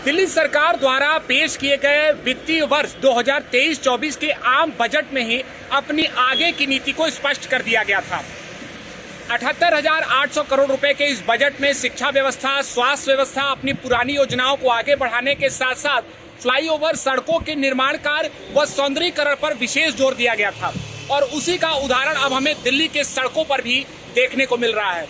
दिल्ली सरकार द्वारा पेश किए गए वित्तीय वर्ष 2023-24 के आम बजट में ही अपनी आगे की नीति को स्पष्ट कर दिया गया था। 78,800 करोड़ रुपए के इस बजट में शिक्षा व्यवस्था, स्वास्थ्य व्यवस्था, अपनी पुरानी योजनाओं को आगे बढ़ाने के साथ साथ फ्लाईओवर, सड़कों के निर्माण कार्य व सौंदर्यीकरण पर विशेष जोर दिया गया था और उसी का उदाहरण अब हमें दिल्ली के सड़कों पर भी देखने को मिल रहा है।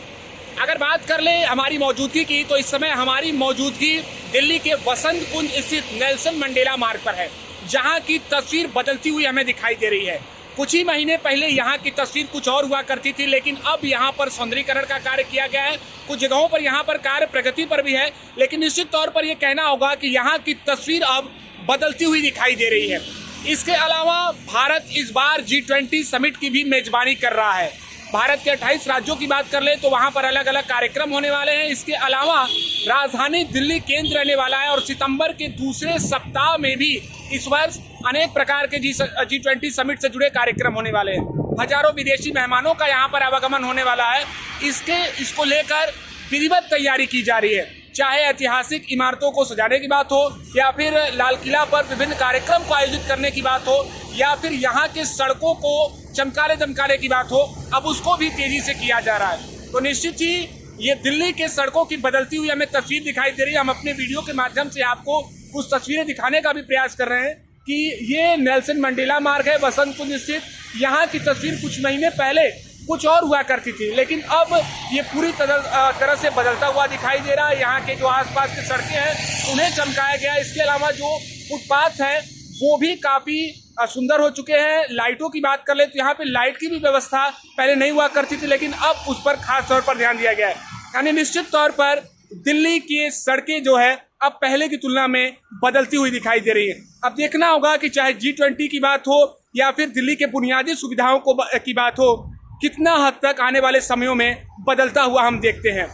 अगर बात कर ले हमारी मौजूदगी की, तो इस समय हमारी मौजूदगी दिल्ली के वसंत कुंज स्थित नेल्सन मंडेला मार्ग पर है, जहां की तस्वीर बदलती हुई हमें दिखाई दे रही है। कुछ ही महीने पहले यहाँ की तस्वीर कुछ और हुआ करती थी, लेकिन अब यहाँ पर सौंदर्यीकरण का कार्य किया गया है। कुछ जगहों पर यहाँ पर कार्य प्रगति पर भी है, लेकिन निश्चित तौर पर यह कहना होगा कि यहाँ की तस्वीर अब बदलती हुई दिखाई दे रही है। इसके अलावा भारत इस बार G20 समिट की भी मेजबानी कर रहा है। भारत के 28 राज्यों की बात कर ले तो वहां पर अलग अलग कार्यक्रम होने वाले हैं। इसके अलावा राजधानी दिल्ली केंद्र रहने वाला है और सितंबर के दूसरे सप्ताह में भी इस वर्ष अनेक प्रकार के G20 समिट से जुड़े कार्यक्रम होने वाले हैं। हजारों विदेशी मेहमानों का यहां पर आवागमन होने वाला है। इसको लेकर विधिवत तैयारी की जा रही है, चाहे ऐतिहासिक इमारतों को सजाने की बात हो, या फिर लाल किला पर विभिन्न कार्यक्रम को आयोजित करने की बात हो, या फिर यहाँ के सड़कों को चमकाने की बात हो, अब उसको भी तेजी से किया जा रहा है। तो निश्चित ही ये दिल्ली के सड़कों की बदलती हुई हमें तस्वीर दिखाई दे रही है। हम अपने वीडियो के माध्यम से आपको कुछ तस्वीरें दिखाने का भी प्रयास कर रहे हैं कि ये नेल्सन मंडेला मार्ग है, वसंत कुंज स्थित। यहाँ की तस्वीर कुछ महीने पहले कुछ और हुआ करती थी, लेकिन अब ये पूरी तरह से बदलता हुआ दिखाई दे रहा है। यहाँ के जो आसपास की सड़कें हैं उन्हें चमकाया गया। इसके अलावा जो फुटपाथ है वो भी काफ़ी सुंदर हो चुके हैं। लाइटों की बात कर ले तो यहाँ पे लाइट की भी व्यवस्था पहले नहीं हुआ करती थी, लेकिन अब उस पर खास तौर पर ध्यान दिया गया है। यानी निश्चित तौर पर दिल्ली की सड़कें जो है अब पहले की तुलना में बदलती हुई दिखाई दे रही है। अब देखना होगा कि चाहे G20 की बात हो या फिर दिल्ली के बुनियादी सुविधाओं की बात हो, कितना हद तक आने वाले समयों में बदलता हुआ हम देखते हैं।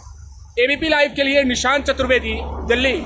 ABP लाइव के लिए निशांत चतुर्वेदी, दिल्ली।